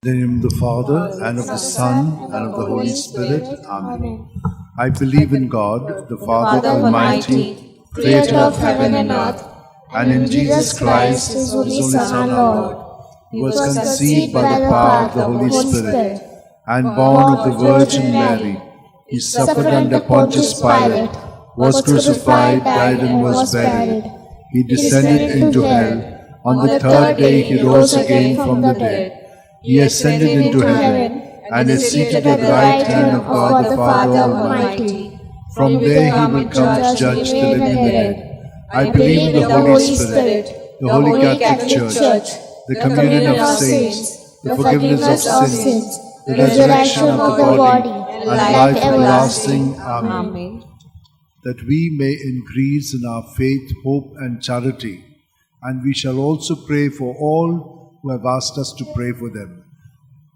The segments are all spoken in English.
In the name of the Father, and of the Son, and of the Holy Spirit. Amen. I believe in God, the Father Almighty, creator of heaven and earth, and in Jesus Christ, His only Son, our Lord, who was conceived by the power of the Holy Spirit, and born of the Virgin Mary. He suffered under Pontius Pilate, was crucified, died, and was buried. He descended into hell. On the third day He rose again from the dead. He ascended into heaven, and is seated at the right hand of God the Father Almighty. From there He will come to judge the living and the dead. I believe in the Holy Spirit, the Holy Catholic Church, the communion of saints, the forgiveness of sins, the resurrection of the body, and life everlasting. Amen. That we may increase in our faith, hope, and charity, and we shall also pray for all who have asked us to pray for them.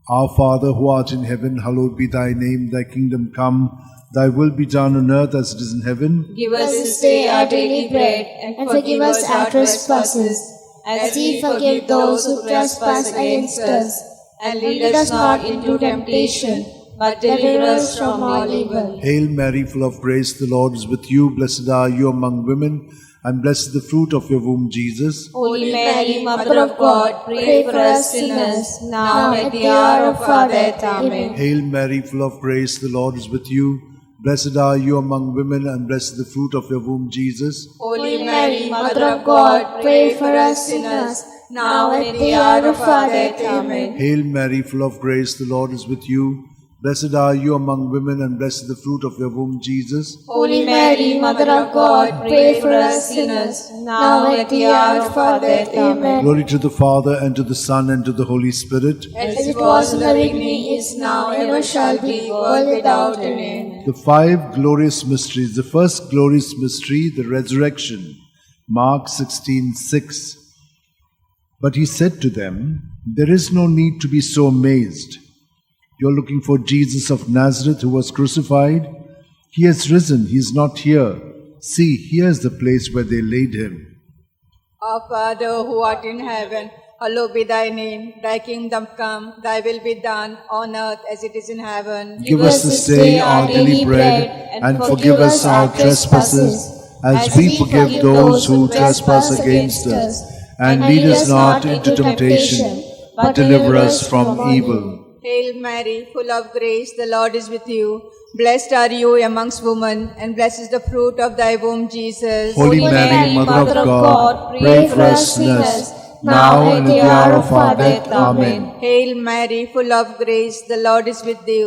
Our Father, who art in heaven, hallowed be thy name. Thy kingdom come, thy will be done on earth as it is in heaven. Give us this day our daily bread, and forgive us our trespasses, as we forgive those who trespass against us. And lead us not into temptation, but deliver us from all evil. Hail Mary, full of grace, the Lord is with you. Blessed are you among women, and blessed is the fruit of your womb, Jesus. Holy Mary, Mother of God, pray for us sinners, now and at the hour of our death. Amen. Hail Mary, full of grace, the Lord is with you. Blessed are you among women, and blessed is the fruit of your womb, Jesus. Holy Mary, Mother of God, pray for us sinners, now and at the hour of our death. Amen. Hail Mary, full of grace, the Lord is with you. Blessed are you among women, and blessed is the fruit of your womb, Jesus. Holy Mary, Mother of God, pray for us sinners, now and at the hour of our death. Amen. Glory to the Father, and to the Son, and to the Holy Spirit. As it was in the beginning, is now, ever shall be, world without end. The five glorious mysteries. The first glorious mystery, the resurrection. Mark 16:6. But he said to them, "There is no need to be so amazed. You're looking for Jesus of Nazareth who was crucified. He has risen. He is not here. See, here is the place where they laid him." Our Father, who art in heaven, hallowed be thy name. Thy kingdom come, thy will be done on earth as it is in heaven. Give us this day our daily bread, and forgive us our trespasses, as we forgive those who trespass against us. And lead us not into temptation, but deliver us from evil. Hail Mary, full of grace, the Lord is with you. Blessed are you amongst women, and blessed is the fruit of thy womb, Jesus. Holy Mary, Mother of God, pray for us sinners, now and at the hour of our death. Amen. Hail Mary, full of grace, the Lord is with you.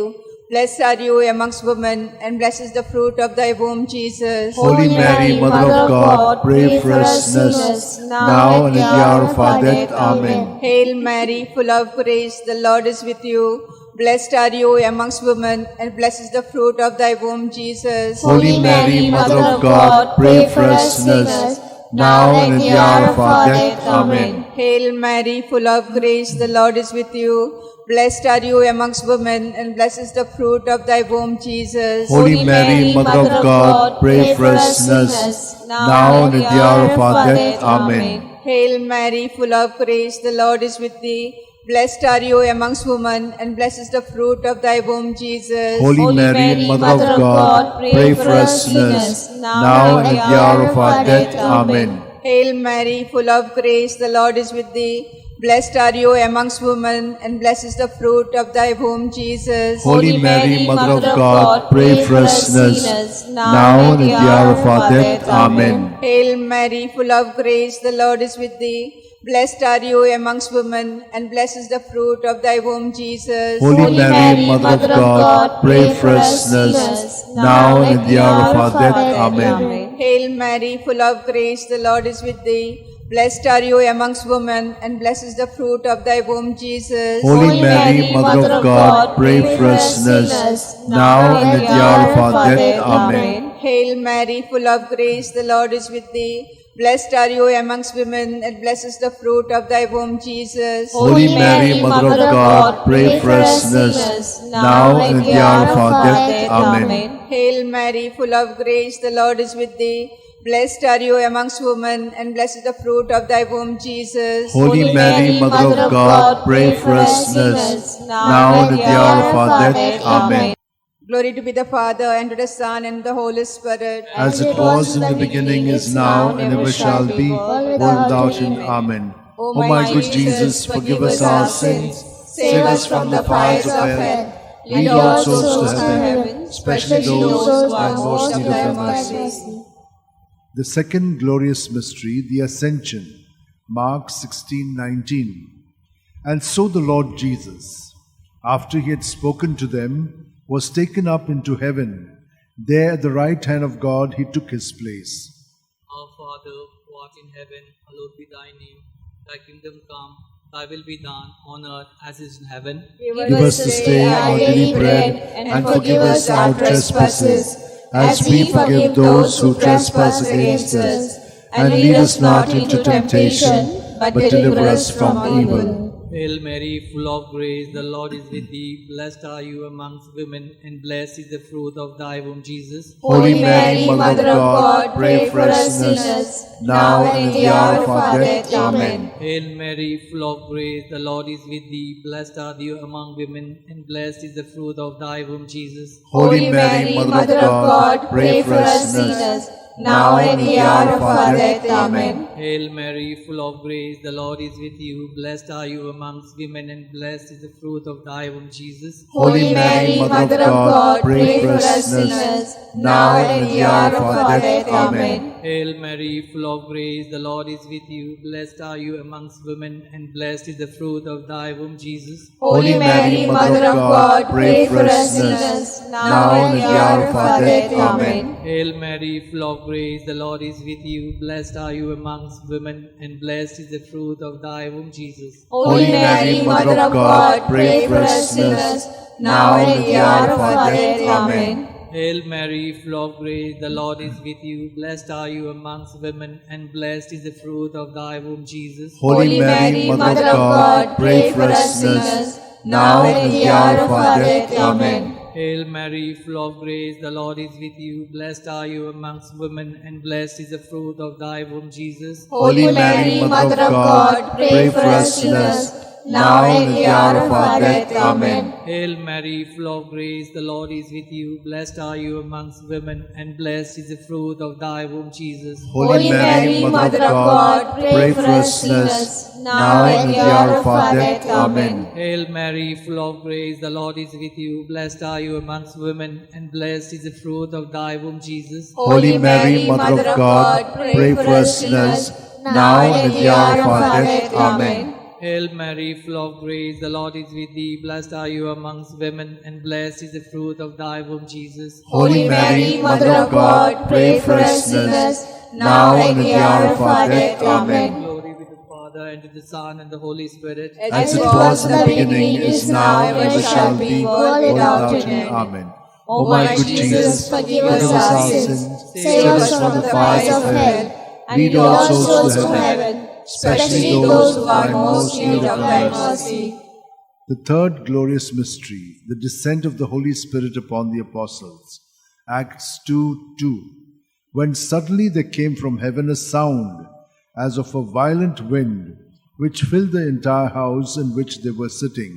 Blessed are you amongst women, and blessed is the fruit of thy womb, Jesus. Holy Mary, Mother of God, pray for us sinners, now and at the hour of our death. Amen. Hail Mary, full of grace, the Lord is with you. Blessed are you amongst women, and blessed is the fruit of thy womb, Jesus. Holy Mary, Mother of God, pray for us sinners, now and at the hour of our death. Amen. Hail Mary, full of grace, the Lord is with you. Blessed are you amongst women, and blessed is the fruit of thy womb, Jesus. Holy Mary, Mother of God, pray for us sinners, now and at the hour of our death. Amen. Hail Mary, full of grace, the Lord is with thee. Blessed are you amongst women, and blessed is the fruit of thy womb, Jesus. Holy Mary, Mother of God, pray for us sinners, now and at the hour of our death. Amen. Hail Mary, full of grace, the Lord is with thee. Blessed are you amongst women, and blessed is the fruit of thy womb, Jesus. Holy Mary, Mother of God, pray for us sinners, now and at the hour of our death. Amen. Hail Mary, full of grace, the Lord is with thee. Blessed are you amongst women, and blessed is the fruit of thy womb, Jesus. Holy Mary, Mother of God, pray for us sinners, now and at the hour of our death. Amen. Hail Mary, full of grace, the Lord is with thee. Blessed are you amongst women, and blessed is the fruit of thy womb, Jesus. Holy Mary, Mother of God, pray for us sinners, now and at the hour of our death. Amen. Hail Mary, full of grace, the Lord is with thee. Blessed are you amongst women, and blessed is the fruit of thy womb, Jesus. Holy Mary, Mother of God, pray for us sinners, now and at the hour of our death. Amen. Hail Mary, full of grace, the Lord is with thee. Blessed are you amongst women, and blessed is the fruit of thy womb, Jesus. Holy Mary, Mother of God, pray for us sinners, now and at the hour of our death. Amen. Glory to be the Father, and to the Son, and to the Holy Spirit. As it was in the beginning, is now, and ever shall be, world without end. Amen. O my good Jesus, forgive us our sins, save us from the fires of hell, lead all souls to heaven, especially those who are most in need of thy mercy. The second glorious mystery, the Ascension, Mark 16:19. And so the Lord Jesus, after he had spoken to them, was taken up into heaven. There at the right hand of God he took his place. Our Father, who art in heaven, hallowed be thy name. Thy kingdom come, thy will be done on earth as it is in heaven. Give us this day our daily bread, and forgive us our trespasses, as we forgive those who trespass against us. And lead us not into temptation, but deliver us from evil. Hail Mary, full of grace, the Lord is with thee. Blessed are you amongst women, and blessed is the fruit of thy womb, Jesus. Holy Mary, Mother of God, pray for us sinners, now and at the hour of our death. Amen. Hail Mary, full of grace, the Lord is with thee. Blessed are thou among women, and blessed is the fruit of thy womb, Jesus. Holy Mary, Mother of God, pray for us sinners, now and at the hour of our death. Amen. Hail Mary, full of grace, the Lord is with you. Blessed are you amongst women, and blessed is the fruit of thy womb, Jesus. Holy Mary, Mother of God, pray for us sinners, now and at the hour of our death. Amen. Hail Mary, full of grace, the Lord is with you. Blessed are you amongst women, and blessed is the fruit of thy womb, Jesus. Holy Mary, Mother of God, pray for us sinners, now and at the hour of our death. Amen. Hail Mary, full of grace, the Lord is with you. Blessed are you amongst women, and blessed is the fruit of thy womb, Jesus. Holy Mary, Mother of God, pray for us sinners, now and at the hour of our death. Amen. Hail Mary, full of grace, the Lord is with you. Blessed are you amongst women, and blessed is the fruit of thy womb, Jesus. Holy Mary, Mother of God, pray for us sinners, now and at the hour of our death. Amen. Hail Mary, full of grace, the Lord is with you. Blessed are you amongst women, and blessed is the fruit of thy womb, Jesus. Holy Mary, Mother of God, pray for us sinners, now and at the hour of our death. Amen. Hail Mary, full of grace, the Lord is with you. Blessed are you amongst women, and blessed is the fruit of thy womb, Jesus. Holy Mary, Mother of God, pray for us sinners, now and at the hour of our death. Amen. Hail Mary, full of grace, the Lord is with you. Blessed are you amongst women, and blessed is the fruit of thy womb, Jesus. Holy Mary, Mother of God, pray for us sinners, now and at the hour of our death. Amen. Hail Mary, full of grace, the Lord is with thee. Blessed are you amongst women, and blessed is the fruit of thy womb, Jesus. Holy Mary, Mother of God, pray for us sinners, now and at the hour of our death. Amen. Glory be to the Father, and to the Son, and the Holy Spirit. As it was in the beginning, is now, and ever shall be, world without end. Amen. O my good Jesus, forgive us our sins, save us from the fires of hell, lead all souls to heaven, especially those who are most in need of thy mercy. The third glorious mystery, the descent of the Holy Spirit upon the apostles. Acts 2:2. When suddenly there came from heaven a sound, as of a violent wind, which filled the entire house in which they were sitting.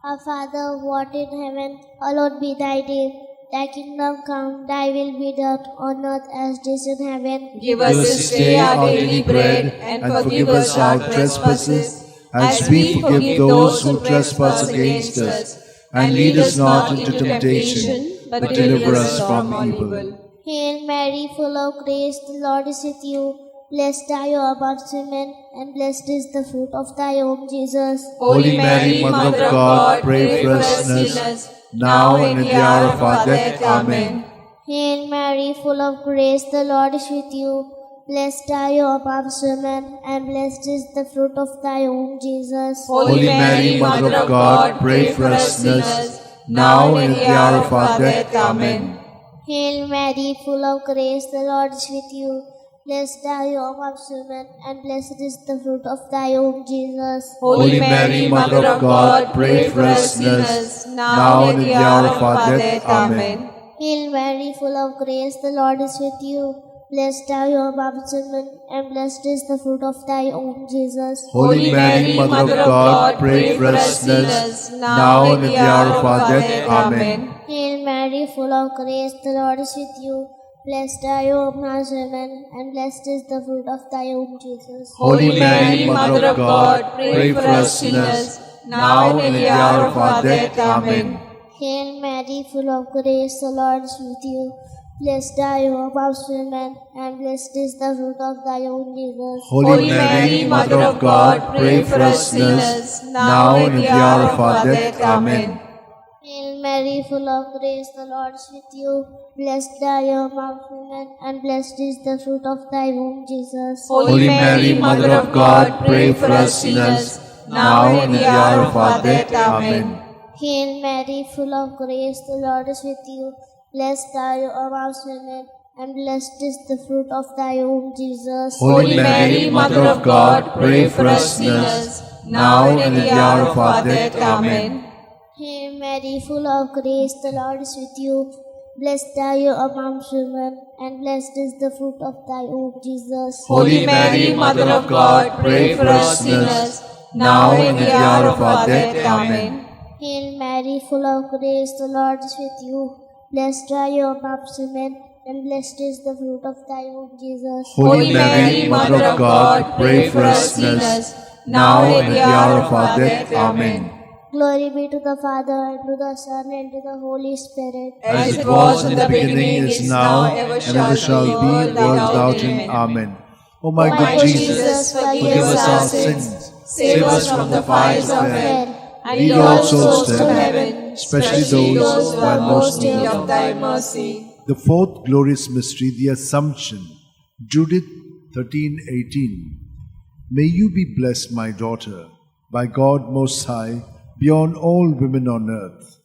Our Father, who art in heaven, hallowed be thy name. Thy kingdom come, thy will be done on earth as it is in heaven. Give us this day our daily bread, and forgive us our trespasses, as we forgive those who trespass against us. And lead us not into temptation, but deliver us from evil. Hail Mary, full of grace, the Lord is with you. Blessed are you amongst women, and blessed is the fruit of thy womb, Jesus. Holy Mary, Mother of God, pray for us sinners, now and at the hour of our death. Amen. Hail Mary, full of grace, the Lord is with you. Blessed are you amongst women, and blessed is the fruit of thy womb, Jesus. Holy Mary, Mother of God, pray for us sinners, now and at the hour of our death. Amen. Hail Mary, full of grace, the Lord is with you. Blessed are you amongst women, and blessed is the fruit of thy womb, Jesus. Holy Mary, Mother of God, pray for us sinners, now and at the hour of our death. Amen. Hail Mary, full of grace, the Lord is with you. Blessed are you amongst women, and blessed is the fruit of thy womb, Jesus. Holy Mary, Mother of God, pray for us sinners, now and at the hour of our death. Amen. Hail Mary, full of grace, the Lord is with you. Blessed are you amongst women, and blessed is the fruit of thy womb, Jesus. Holy Mary, Mother of God, pray for us sinners, now and at the hour of our death. Amen. Hail Mary, full of grace, the Lord is with you. Blessed are you amongst women, and blessed is the fruit of thy womb, Jesus. Holy Mary, Mother of God, pray for us sinners, now and at the hour of our death. Amen. Hail Mary, full of grace, the Lord is with you. Blessed are you amongst women, and blessed is the fruit of thy womb, Jesus. Holy Mary, Mother of God, pray for us sinners, now and at the hour of our death. Amen. Hail Mary, full of grace, the Lord is with you. Blessed are you amongst women, and blessed is the fruit of thy womb, Jesus. Holy Mary, Mother of God, pray for us sinners, now and at the hour of our death. Amen. Hail Mary, full of grace, the Lord is with you. Blessed are you amongst women, and blessed is the fruit of thy womb, Jesus. Holy Mary, Mother of God, pray for us sinners, now and at the hour of our death. Amen. Hail Mary, full of grace, the Lord is with you. Blessed are you amongst women, and blessed is the fruit of thy womb, Jesus. Holy Mary, Mother of God, pray for us sinners, now and at the hour of our death. Amen. Glory be to the Father, and to the Son, and to the Holy Spirit. As it was in the beginning, is now, and ever shall be, world without end. Amen. O my good Jesus, forgive us our sins, save us from the fires of hell, and lead all souls to heaven, especially those who are most in need of thy mercy. The fourth glorious mystery, the Assumption. Judith 13:18. May you be blessed, my daughter, by God Most High, beyond all women on earth.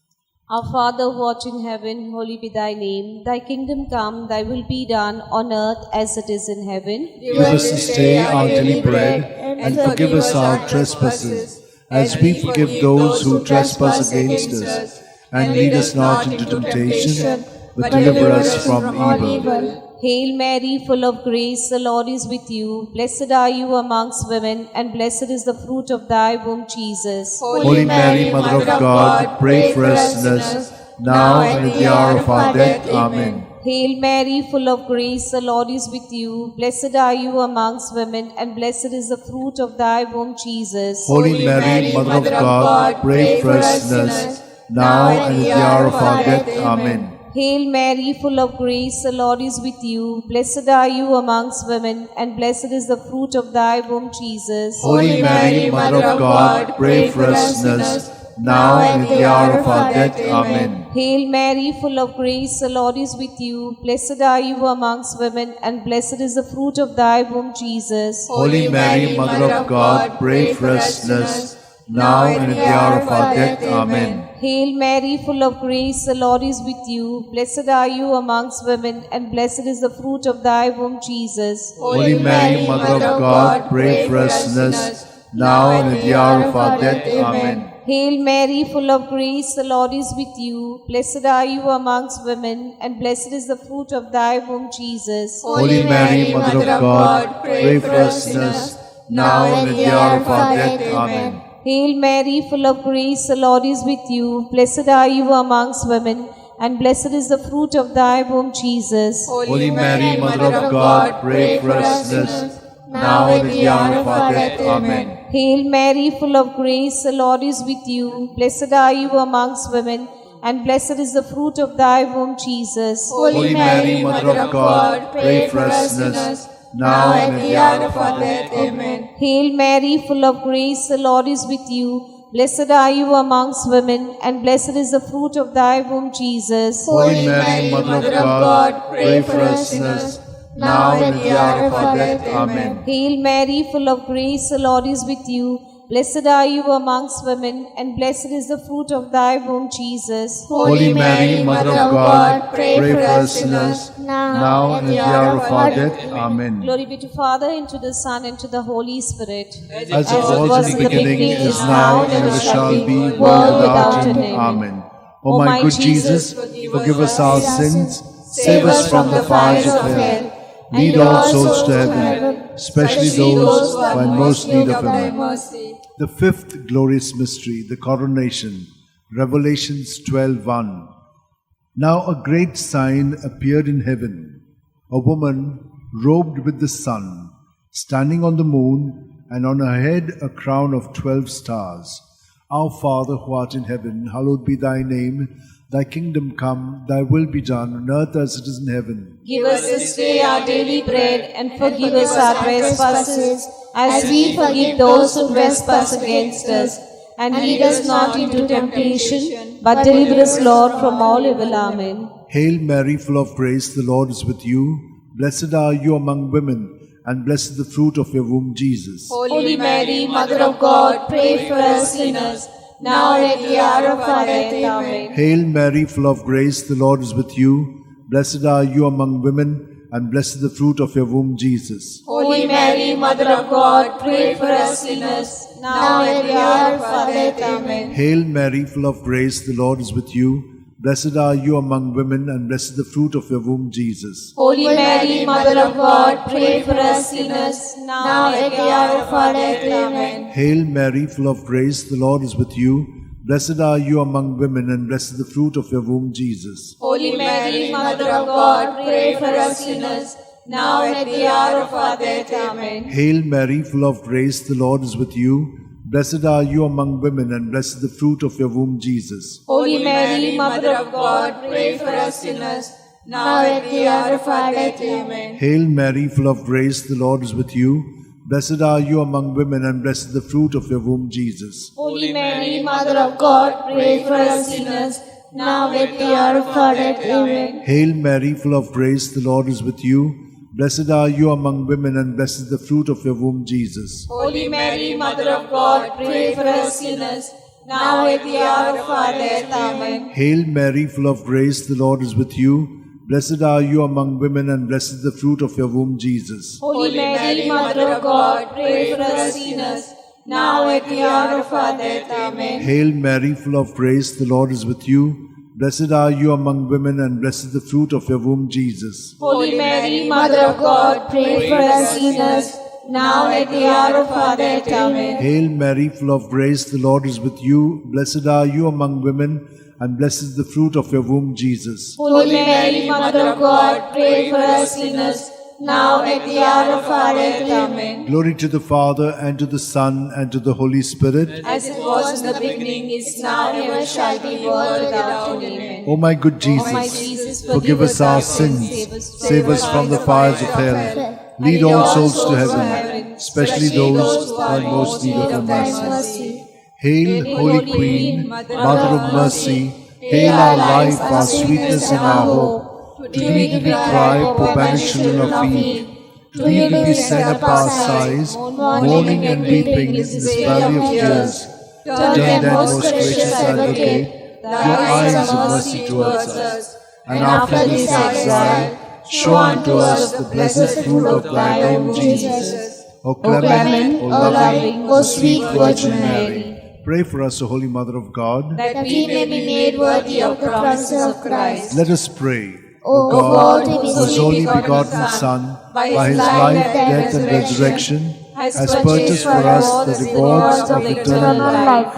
Our Father who art in heaven, holy be thy name. Thy kingdom come, thy will be done on earth as it is in heaven. Give us this day our daily bread, and forgive us our trespasses, as we forgive those who trespass against us. And lead us not into temptation, but deliver us from evil. Hail Mary, full of grace, the Lord is with you. Blessed are you amongst women, and blessed is the fruit of thy womb, Jesus. Holy Mary, Mother of God, pray for us sinners, now and at the hour of our death. Amen. Hail Mary, full of grace, the Lord is with you. Blessed are you amongst women, and blessed is the fruit of thy womb, Jesus. Holy Mary, Mother of God, pray for us sinners, now and at the hour of our death. Amen. Hail Mary, full of grace, the Lord is with you. Blessed are you amongst women, and blessed is the fruit of thy womb, Jesus. Holy Mary, Mother of God, pray for us sinners, now and at the hour of our death. Amen. Hail Mary, full of grace, the Lord is with you. Blessed are you amongst women, and blessed is the fruit of thy womb, Jesus. Holy Mary, Mother of God, pray for us sinners, now and at the hour of our death. Amen. Hail Mary, full of grace, the Lord is with you. Blessed are you amongst women, and blessed is the fruit of thy womb, Jesus. Holy Mary, Mother of God, pray for us sinners, now and at the hour of our death. Amen. Hail Mary, full of grace, the Lord is with you. Blessed are you amongst women, and blessed is the fruit of thy womb, Jesus. Holy Mary, Mother of God, pray for us sinners, now and at the hour of our death. Amen. Hail Mary, full of grace, the Lord is with you. Blessed are you amongst women, and blessed is the fruit of thy womb, Jesus. Holy Mary, Mother of God, pray for us sinners, now and at the hour of our death. Amen. Hail Mary, full of grace, the Lord is with you. Blessed are you amongst women, and blessed is the fruit of thy womb, Jesus. Holy Mary, Mother of God, pray for us sinners, now and at the hour of our death. Amen. Hail Mary, full of grace, the Lord is with you. Blessed are you amongst women, and blessed is the fruit of thy womb, Jesus. Holy Mary, Mother of God, pray for us sinners, now and at the hour of our death. Amen. Hail Mary, full of grace, the Lord is with you. Blessed are you amongst women, and blessed is the fruit of thy womb, Jesus. Holy Mary, Mother of God, pray for us sinners, now and at the hour of our death. Amen. Glory be to Father, and to the Son, and to the Holy Spirit. As it was in the beginning, is now, and ever shall be, world without end. Amen. O my good Jesus, forgive us our sins, save us from the fires of hell, Lead all souls to heaven, especially those who are in most need of thy Him. mercy. The fifth glorious mystery, the coronation. Revelations 12:1. Now a great sign appeared in heaven, a woman robed with the sun, standing on the moon, and on her head a crown of 12 stars. Our Father who art in heaven, hallowed be thy name. Thy kingdom come, thy will be done on earth as it is in heaven. Give us this day our daily bread, and forgive us our trespasses, as we forgive those who trespass against us. And lead us not into temptation, but deliver us, Lord, from all evil. Amen. Hail Mary, full of grace, the Lord is with you. Blessed are you among women, and blessed the fruit of your womb, Jesus. Holy Mary, Mother of God, pray for us sinners, now and at the hour of our death. Amen. Hail Mary, full of grace, the Lord is with you. Blessed are you among women, and blessed the fruit of your womb, Jesus. Holy Mary, Mother of God, pray for us sinners, now and at the hour of our death. Amen. Hail Mary, full of grace, the Lord is with you. Blessed are you among women, and blessed the fruit of your womb, Jesus. Holy Mary, Mother of God, pray for us sinners, now and at the hour of our death. Amen. Hail Mary, full of grace, the Lord is with you. Blessed are you among women, and blessed the fruit of your womb, Jesus. Holy Mary, Mother of God, pray for us sinners, now and at the hour of our death. Amen. Hail Mary, full of grace, the Lord is with you. Blessed are you among women, and blessed the fruit of your womb, Jesus. Holy Mary, Mother of God, pray for us sinners, now and at the hour of our death. Amen. Hail Mary, full of grace, the Lord is with you. Blessed are you among women, and blessed the fruit of your womb, Jesus. Holy Mary, Mother of God, pray for us sinners, now and at the hour of our death. Amen. Hail Mary, full of grace, the Lord is with you. Blessed are you among women, and blessed the fruit of your womb, Jesus. Holy Mary, Mother of God, pray for us sinners, now and at the hour of our death. Amen. Hail Mary, full of grace, the Lord is with you. Blessed are you among women, and blessed the fruit of your womb, Jesus. Holy Mary, Mother of God, pray for us sinners, now and at the hour of our death. Amen. Hail Mary, full of grace, the Lord is with you. Blessed are you among women, and blessed the fruit of your womb, Jesus. Holy Mary, Mother of God, pray for us sinners, now and at the hour of our death. Amen. Hail Mary, full of grace, the Lord is with you. Blessed are you among women, and blessed is the fruit of your womb, Jesus. Holy Mary, Mother of God, pray for us sinners, now and at the hour of our death. Amen. Glory to the Father, and to the Son, and to the Holy Spirit. As it was in the beginning, is now, and ever shall be, world without end. Amen. O my good Jesus, O my Jesus, forgive us our sins, save us from the fires of hell, lead all souls to heaven, especially those who are in most need of your mercy. Hail, Holy Queen, Mother of Mercy, hail our life, our sweetness, and our hope. To thee do we cry, poor banished children of Eve. To thee do we send up our sighs, mourning and weeping in this valley of tears. Turn then, most gracious Advocate, your eyes of mercy towards us, and after this exile, show unto us the blessed fruit of thy womb, Jesus. O clement, O loving, O sweet Virgin Mary, pray for us, O Holy Mother of God, that we may be made worthy of the promises of Christ. Let us pray. O God, God, whose only begotten Son, by his life, death, and resurrection, has purchased for us the rewards of eternal life,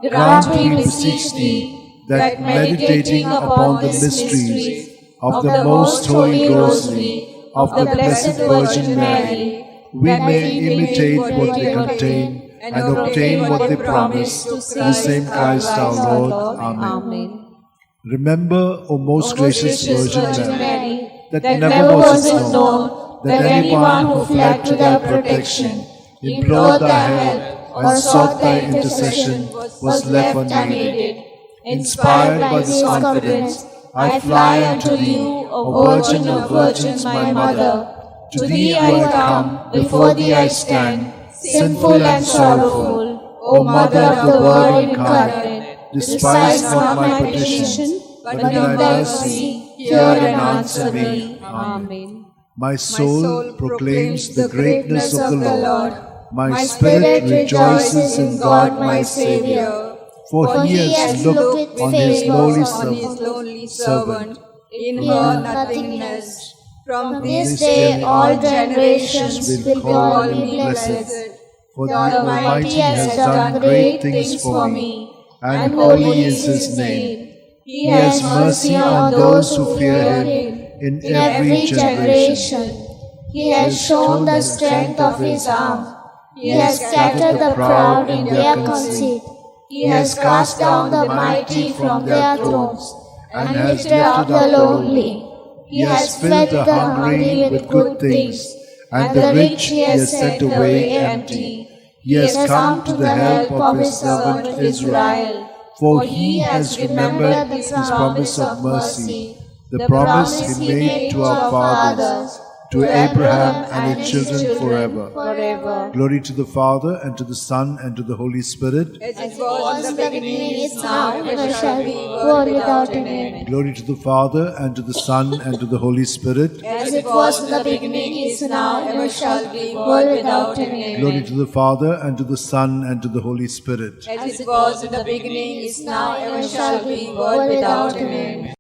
grant, we beseech thee, that meditating upon the mysteries of the most holy Rosary of the Blessed Virgin Mary, we may imitate what they contain and obtain what they promise through the same Christ our Lord. Amen. Remember, O most gracious Virgin Mary, that never was it known that anyone who fled to thy protection, implored thy help, or sought thy intercession was left unaided. Inspired by this confidence, I fly unto thee, O Virgin of Virgins, my Mother. To thee I come, before thee I stand, sinful and sorrowful. O Mother of the Word incarnate, despise not my petition, but in thy mercy hear and answer me. Amen. My soul proclaims the greatness of the Lord. My spirit rejoices in God my Saviour. For he has looked on his lowly servant. in her nothingness. From this day all generations will call me blessed. For the The Almighty has done great things for me, and holy is His name. He has mercy on those who fear Him in every generation. He has shown the strength of His arm. He has scattered the proud in their conceit. He has cast down the mighty from their thrones, and lifted up the lowly. He has fed the hungry with good things, and the rich He has sent away empty. He has come to the help of His servant Israel, for He has remembered His promise of mercy, the promise He made to our fathers, to Abraham and his children forever. Glory to the Father, and to the Son, and to the Holy Spirit. As it was in the beginning, is now, and ever shall be, world without an end. Glory to the Father, and to the Son, and to the Holy Spirit. As it was in the beginning, is now, and ever shall be, world without an end. Glory to the Father, and to the Son, and to the Holy Spirit. As it was in the beginning, is now, and ever shall be, world without an end.